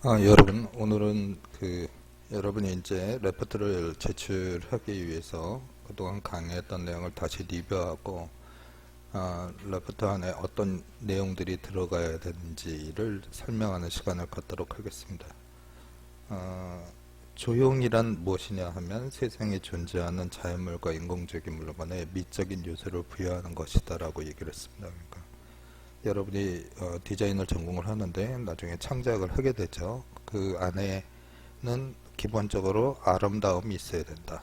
여러분, 오늘은 여러분이 이제 레포트를 제출하기 위해서 그동안 강의했던 내용을 다시 리뷰하고, 레포트 안에 어떤 내용들이 들어가야 되는지를 설명하는 시간을 갖도록 하겠습니다. 조형이란 무엇이냐 하면 세상에 존재하는 자연물과 인공적인 물건에 미적인 요소를 부여하는 것이다 라고 얘기를 했습니다. 그러니까 여러분이 디자인을 전공을 하는데 나중에 창작을 하게 되죠. 그 안에는 기본적으로 아름다움이 있어야 된다.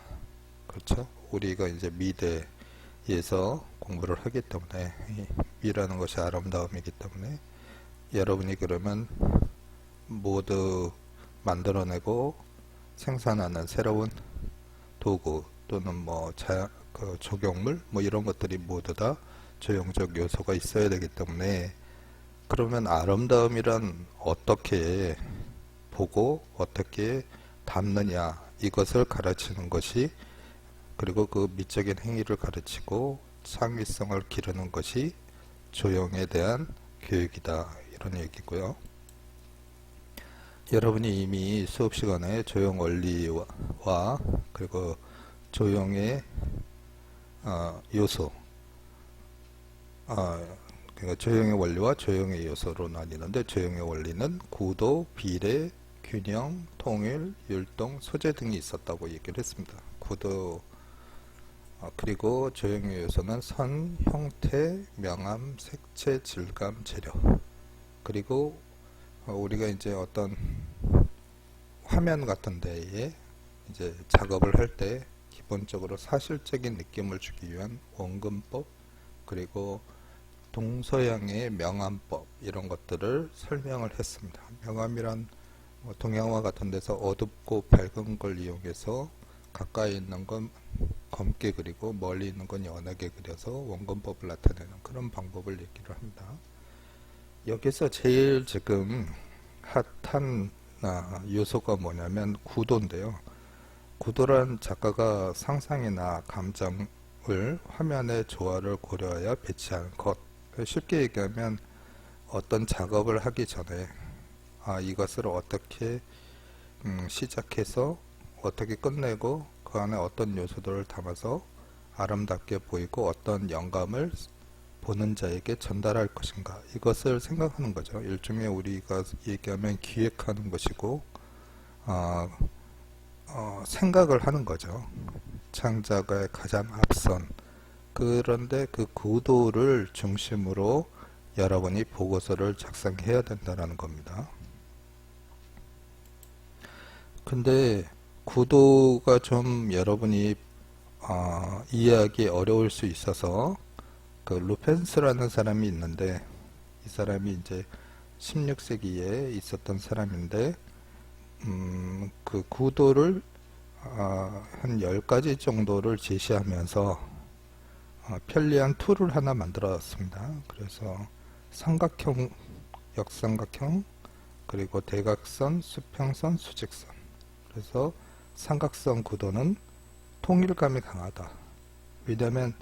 그렇죠? 우리가 이제 미대에서 공부를 하기 때문에 이 미라는 것이 아름다움이기 때문에 여러분이 그러면 모두 만들어내고 생산하는 새로운 도구 또는 조경물 이런 것들이 모두 다 조형적 요소가 있어야 되기 때문에, 그러면 아름다움이란 어떻게 보고 어떻게 담느냐, 이것을 가르치는 것이, 그리고 그 미적인 행위를 가르치고 창의성을 기르는 것이 조형에 대한 교육이다, 이런 얘기고요. 여러분이 이미 수업 시간에 조형 원리와 그리고 조형의 요소, 그러니까 조형의 원리와 조형의 요소로 나뉘는데, 조형의 원리는 구도, 비례, 균형, 통일, 율동, 소재 등이 있었다고 얘기를 했습니다. 구도, 그리고 조형의 요소는 선, 형태, 명암, 색채, 질감, 재료. 그리고 우리가 이제 어떤 화면 같은 데에 이제 작업을 할 때 기본적으로 사실적인 느낌을 주기 위한 원근법, 그리고 동서양의 명암법, 이런 것들을 설명을 했습니다. 명암이란 동양화 같은 데서 어둡고 밝은 걸 이용해서 가까이 있는 건 검게 그리고 멀리 있는 건 연하게 그려서 원근법을 나타내는 그런 방법을 얘기를 합니다. 여기서 제일 지금 핫한 요소가 뭐냐면 구도인데요. 구도란 작가가 상상이나 감정을 화면의 조화를 고려하여 배치하는 것. 쉽게 얘기하면 어떤 작업을 하기 전에 이것을 어떻게 시작해서 어떻게 끝내고 그 안에 어떤 요소들을 담아서 아름답게 보이고 어떤 영감을 보는 자에게 전달할 것인가, 이것을 생각하는 거죠. 일종의 우리가 얘기하면 기획하는 것이고, 생각을 하는 거죠. 창작의 가장 앞선. 그런데 그 구도를 중심으로 여러분이 보고서를 작성해야 된다는 겁니다. 근데 구도가 좀 여러분이 이해하기 어려울 수 있어서, 그 루펜스라는 사람이 있는데, 이 사람이 이제 16세기에 있었던 사람인데, 그 구도를 한 10가지 정도를 제시하면서 편리한 툴을 하나 만들었습니다. 그래서 삼각형, 역삼각형, 그리고 대각선, 수평선, 수직선. 그래서 삼각선 구도는 통일감이 강하다. 왜냐하면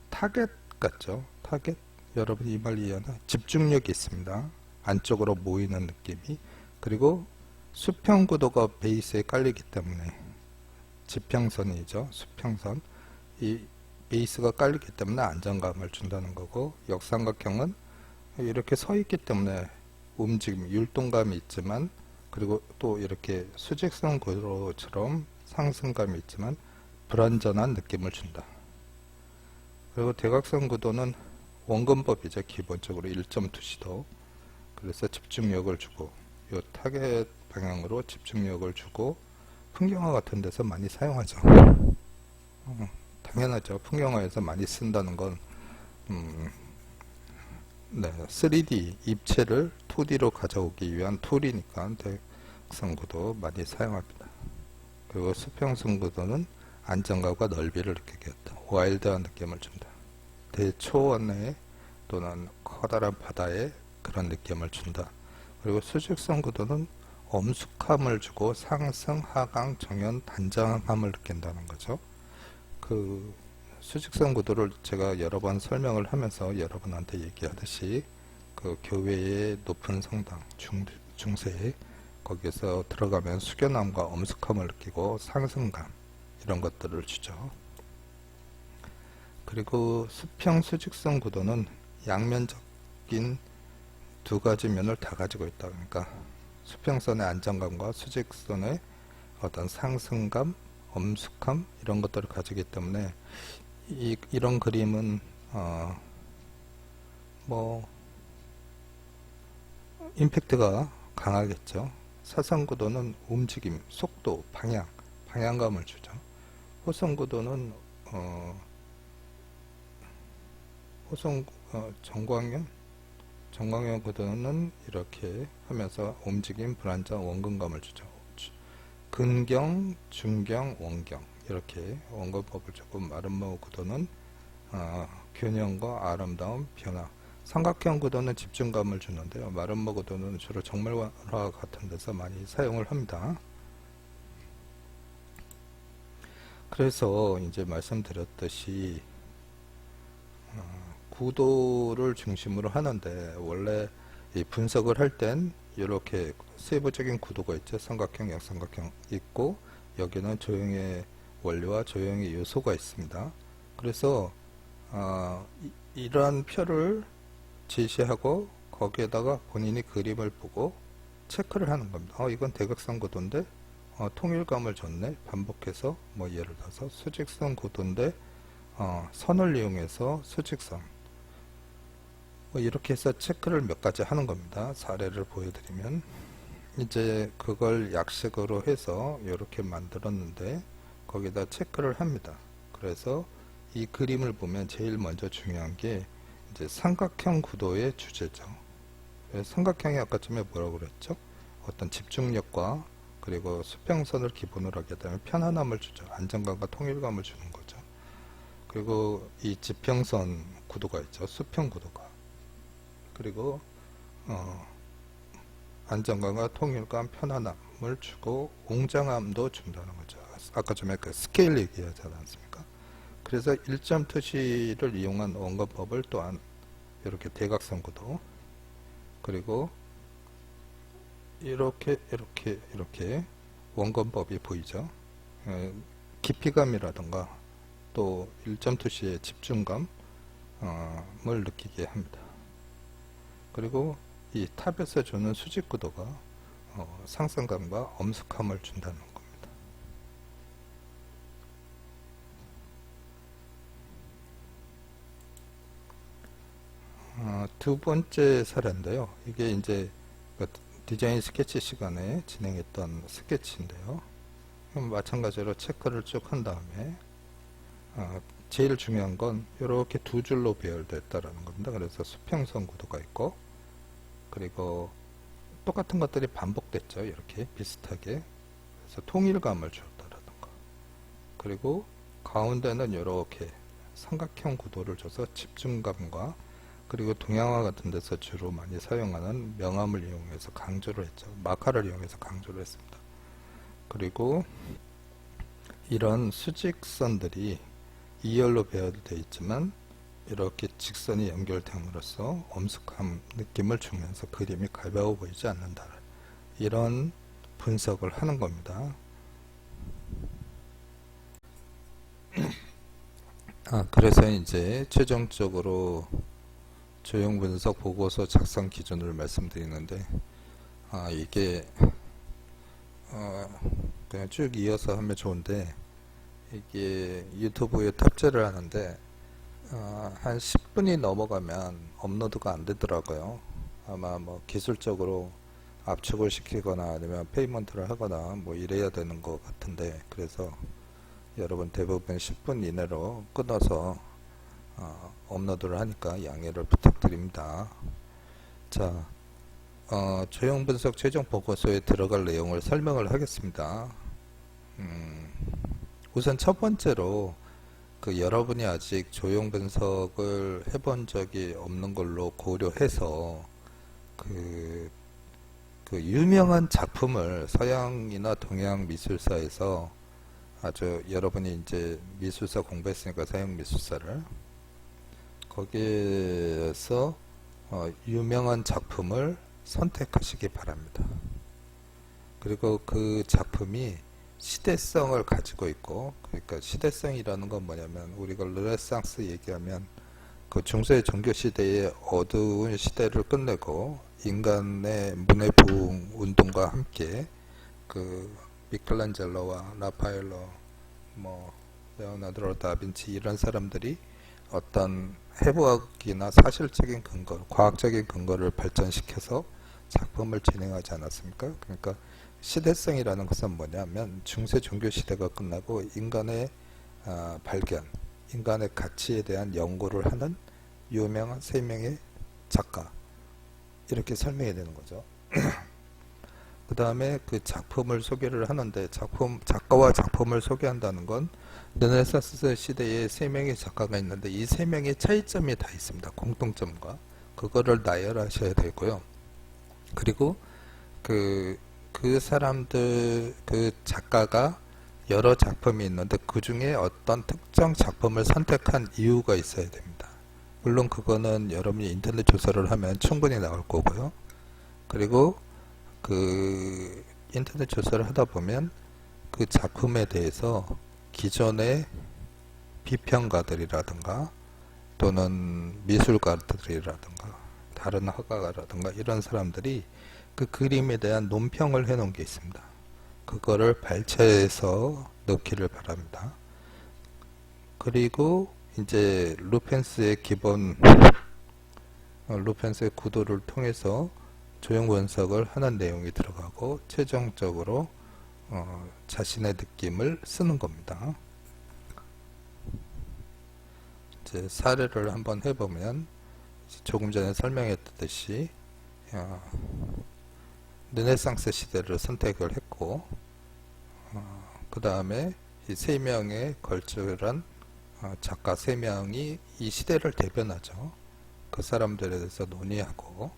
타겟 같죠? 타겟? 여러분이 이 말 이해하나? 집중력이 있습니다. 안쪽으로 모이는 느낌이. 그리고 수평 구도가 베이스에 깔리기 때문에, 지평선이죠. 수평선. 이 베이스가 깔리기 때문에 안정감을 준다는 거고, 역삼각형은 이렇게 서 있기 때문에 움직임, 율동감이 있지만, 그리고 또 이렇게 수직선 구도처럼 상승감이 있지만 불완전한 느낌을 준다. 그리고 대각선 구도는 원근법이죠. 기본적으로 1.2시도. 그래서 집중력을 주고, 이 타겟 방향으로 집중력을 주고, 풍경화 같은 데서 많이 사용하죠. 당연하죠. 풍경화에서 많이 쓴다는 건 3D 입체를 2D로 가져오기 위한 툴이니까 대각선 구도 많이 사용합니다. 그리고 수평선 구도는 안정감과 넓이를 느끼게 했다. 와일드한 느낌을 준다. 대초원에 또는 커다란 바다에 그런 느낌을 준다. 그리고 수직선 구도는 엄숙함을 주고 상승, 하강, 정연, 단정함을 느낀다는 거죠. 그 수직선 구도를 제가 여러 번 설명을 하면서 여러분한테 얘기하듯이, 그 교회의 높은 성당, 중세에 거기에서 들어가면 숙연함과 엄숙함을 느끼고 상승감 이런 것들을 주죠. 그리고 수평 수직선 구도는 양면적인 두 가지 면을 다 가지고 있다. 그러니까 수평선의 안정감과 수직선의 어떤 상승감, 엄숙함 이런 것들을 가지기 때문에 이런 그림은 뭐 임팩트가 강하겠죠. 사선구도는 움직임, 속도, 방향감을 주죠. 호선구도는 정광형 구도는 이렇게 하면서 움직임, 불안정, 원근감을 주죠. 근경, 중경, 원경 이렇게 원근법을 주고 마름모 구도는 균형과 아름다움, 변화. 삼각형 구도는 집중감을 주는데요. 마름모 구도는 주로 정밀화 같은 데서 많이 사용을 합니다. 그래서 이제 말씀드렸듯이 구도를 중심으로 하는데 원래 이 분석을 할 땐 이렇게 세부적인 구도가 있죠. 삼각형, 역삼각형 있고 여기는 조형의 원리와 조형의 요소가 있습니다. 그래서 이러한 표를 제시하고 거기에다가 본인이 그림을 보고 체크를 하는 겁니다. 이건 대각선 구도인데 통일감을 줬네. 반복해서 뭐 예를 들어서 수직선 구도인데 선을 이용해서 수직선 뭐 이렇게 해서 체크를 몇 가지 하는 겁니다. 사례를 보여드리면 이제 그걸 약식으로 해서 이렇게 만들었는데 거기다 체크를 합니다. 그래서 이 그림을 보면 제일 먼저 중요한 게 이제 삼각형 구도의 주제죠. 삼각형이 아까 전에 뭐라고 그랬죠? 어떤 집중력과 그리고 수평선을 기본으로 하게 되면 편안함을 주죠. 안정감과 통일감을 주는 거죠. 그리고 이 지평선 구도가 있죠. 수평 구도가. 그리고 안정감과 통일감, 편안함을 주고 웅장함도 준다는 거죠. 아까 전에 그 스케일 얘기하지 않았습니까? 그래서 1점 투시를 이용한 원근법을 또한 이렇게 대각선 구도 그리고 이렇게 원근법이 보이죠. 깊이감이라든가 또 1점 투시의 집중감을 느끼게 합니다. 그리고 이 탑에서 주는 수직 구도가 상승감과 엄숙함을 준다는 겁니다. 두 번째 사례인데요. 이게 이제 디자인 스케치 시간에 진행했던 스케치인데요. 마찬가지로 체크를 쭉 한 다음에 제일 중요한 건 이렇게 두 줄로 배열됐다라는 겁니다. 그래서 수평선 구도가 있고 그리고 똑같은 것들이 반복됐죠. 이렇게 비슷하게. 그래서 통일감을 주었다라는 거. 그리고 가운데는 이렇게 삼각형 구도를 줘서 집중감과 그리고 동양화 같은 데서 주로 많이 사용하는 명암을 이용해서 강조를 했죠. 마카를 이용해서 강조를 했습니다. 그리고 이런 수직선들이 2열로 배열되어 있지만 이렇게 직선이 연결됨으로써 엄숙함 느낌을 주면서 그림이 가벼워 보이지 않는다. 이런 분석을 하는 겁니다. 그래서 이제 최종적으로 조형 분석 보고서 작성 기준을 말씀드리는데 이게 그냥 쭉 이어서 하면 좋은데 이게 유튜브에 탑재를 하는데 한 10분이 넘어가면 업로드가 안 되더라고요. 아마 뭐 기술적으로 압축을 시키거나 아니면 페이먼트를 하거나 뭐 이래야 되는 것 같은데 그래서 여러분 대부분 10분 이내로 끊어서 업로드를 하니까 양해를 부탁드립니다. 자, 조형 분석 최종 보고서에 들어갈 내용을 설명을 하겠습니다. 우선 첫 번째로 여러분이 아직 조형 분석을 해본 적이 없는 걸로 고려해서 그 유명한 작품을 서양이나 동양 미술사에서 아주 여러분이 이제 미술사 공부했으니까 서양 미술사를 거기에서 유명한 작품을 선택하시기 바랍니다. 그리고 그 작품이 시대성을 가지고 있고, 그러니까 시대성이라는 건 뭐냐면 우리가 르네상스 얘기하면 그 중세 종교 시대의 어두운 시대를 끝내고 인간의 문해부흥 운동과 함께 그 미켈란젤로와 라파엘로, 뭐 레오나르도 다빈치 이런 사람들이 어떤 해부학이나 사실적인 근거, 과학적인 근거를 발전시켜서 작품을 진행하지 않았습니까? 그러니까 시대성이라는 것은 뭐냐면 중세 종교 시대가 끝나고 인간의 발견, 인간의 가치에 대한 연구를 하는 유명한 세 명의 작가, 이렇게 설명이 되는 거죠. 그 다음에 그 작품을 소개를 하는데, 작가와 작품을 소개한다는 건 르네상스 시대에 세 명의 작가가 있는데 이 세 명의 차이점이 다 있습니다. 공통점과. 그거를 나열하셔야 되고요. 그리고 그 사람들, 그 작가가 여러 작품이 있는데 그 중에 어떤 특정 작품을 선택한 이유가 있어야 됩니다. 물론 그거는 여러분이 인터넷 조사를 하면 충분히 나올 거고요. 그리고 그 인터넷 조사를 하다 보면 그 작품에 대해서 기존의 비평가들이라든가 또는 미술가들이라든가 다른 화가라든가 이런 사람들이 그 그림에 대한 논평을 해놓은 게 있습니다. 그거를 발췌해서 넣기를 바랍니다. 그리고 이제 루펜스의 루펜스의 구도를 통해서 조형 분석을 하는 내용이 들어가고 최종적으로 자신의 느낌을 쓰는 겁니다. 이제 사례를 한번 해보면 조금 전에 설명했듯이 르네상스 시대를 선택을 했고, 그 다음에 이 세 명의 걸출한 작가 세 명이 이 시대를 대변하죠. 그 사람들에 대해서 논의하고,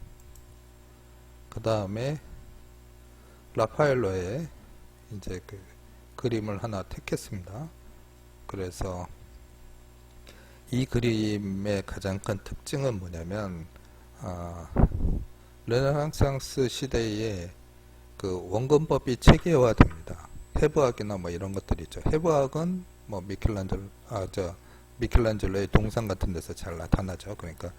그 다음에 라파엘로의 이제 그 그림을 하나 택했습니다. 그래서 이 그림의 가장 큰 특징은 뭐냐면 르네상스 시대에 그 원근법이 체계화됩니다. 해부학이나 뭐 이런 것들이죠. 해부학은 뭐 미켈란젤로의 동상 같은 데서 잘 나타나죠. 그러니까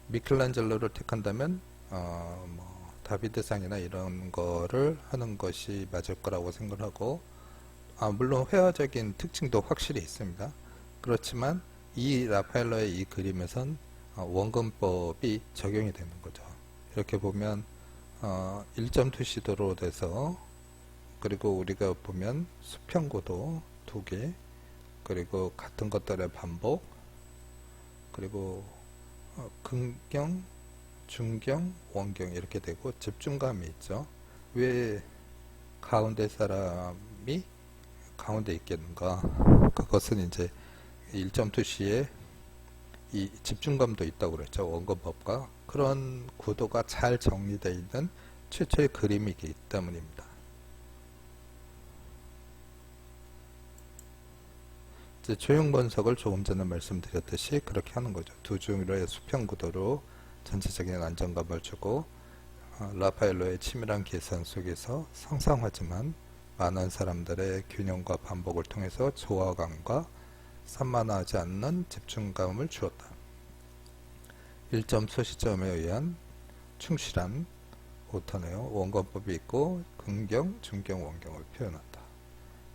미켈란젤로를 택한다면 뭐 다비드상이나 이런 거를 하는 것이 맞을 거라고 생각하고, 물론 회화적인 특징도 확실히 있습니다. 그렇지만 이 라파엘로의 이 그림에선 원근법이 적용이 되는 거죠. 이렇게 보면 1.2 시도로 돼서, 그리고 우리가 보면 수평구도 2개, 그리고 같은 것들의 반복, 그리고 근경, 중경, 원경 이렇게 되고 집중감이 있죠. 왜 가운데 사람이 가운데 있겠는가? 그것은 이제 1.2시에 이 집중감도 있다고 그랬죠. 원근법과 그런 구도가 잘 정리되어 있는 최초의 그림이기 때문입니다. 이제 조형 분석을 조금 전에 말씀드렸듯이 그렇게 하는 거죠. 두 종류의 수평 구도로 전체적인 안정감을 주고, 라파엘로의 치밀한 계산 속에서 상상하지만 많은 사람들의 균형과 반복을 통해서 조화감과 산만하지 않는 집중감을 주었다. 1점 소시점에 의한 충실한 오터네요. 원근법이 있고 근경, 중경, 원경을 표현한다.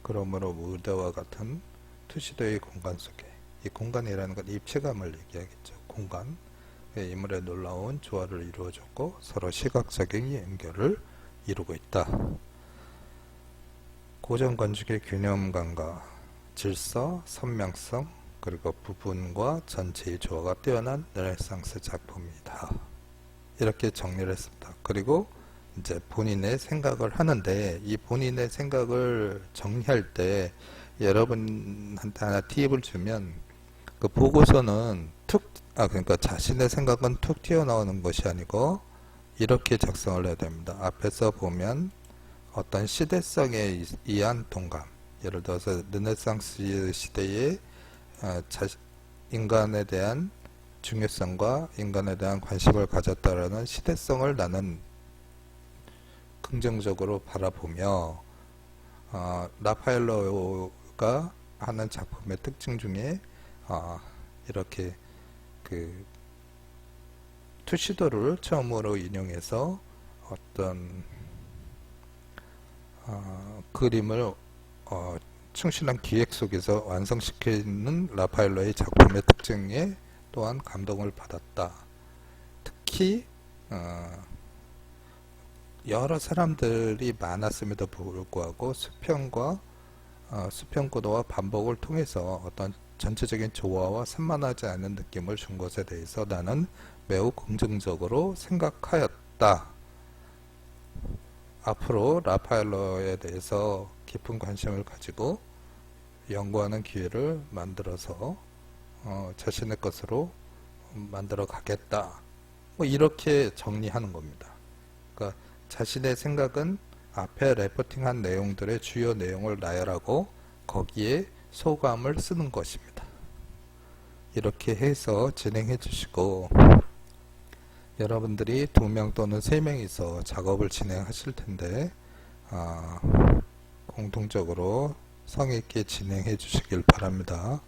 그러므로 무대와 같은 투시도의 공간 속에, 이 공간이라는 건 입체감을 얘기하겠죠. 공간, 인물의 놀라운 조화를 이루어줬고 서로 시각적인 연결을 이루고 있다. 고전 건축의 균형감과 질서, 선명성, 그리고 부분과 전체의 조화가 뛰어난 르네상스 작품이다. 이렇게 정리를 했습니다. 그리고 이제 본인의 생각을 하는데, 이 본인의 생각을 정리할 때 여러분한테 하나 팁을 주면, 그 보고서는 그러니까 자신의 생각은 툭 튀어나오는 것이 아니고 이렇게 작성을 해야 됩니다. 앞에서 보면 어떤 시대성에 의한 동감, 예를 들어서 르네상스 시대에 인간에 대한 중요성과 인간에 대한 관심을 가졌다라는 시대성을 나는 긍정적으로 바라보며 라파엘로가 하는 작품의 특징 중에 이렇게 그 투시도를 처음으로 인용해서 어떤 그림을 충실한 기획 속에서 완성시키는 라파엘로의 작품의 특징에 또한 감동을 받았다. 특히 여러 사람들이 많았음에도 불구하고 수평 구도와 반복을 통해서 어떤 전체적인 조화와 산만하지 않은 느낌을 준 것에 대해서 나는 매우 긍정적으로 생각하였다. 앞으로 라파엘로에 대해서 깊은 관심을 가지고 연구하는 기회를 만들어서 자신의 것으로 만들어 가겠다. 뭐 이렇게 정리하는 겁니다. 그러니까 자신의 생각은 앞에 레포팅한 내용들의 주요 내용을 나열하고 거기에 소감을 쓰는 것입니다. 이렇게 해서 진행해 주시고 여러분들이 2명 또는 3명이서 작업을 진행하실 텐데 공통적으로 성의 있게 진행해 주시길 바랍니다.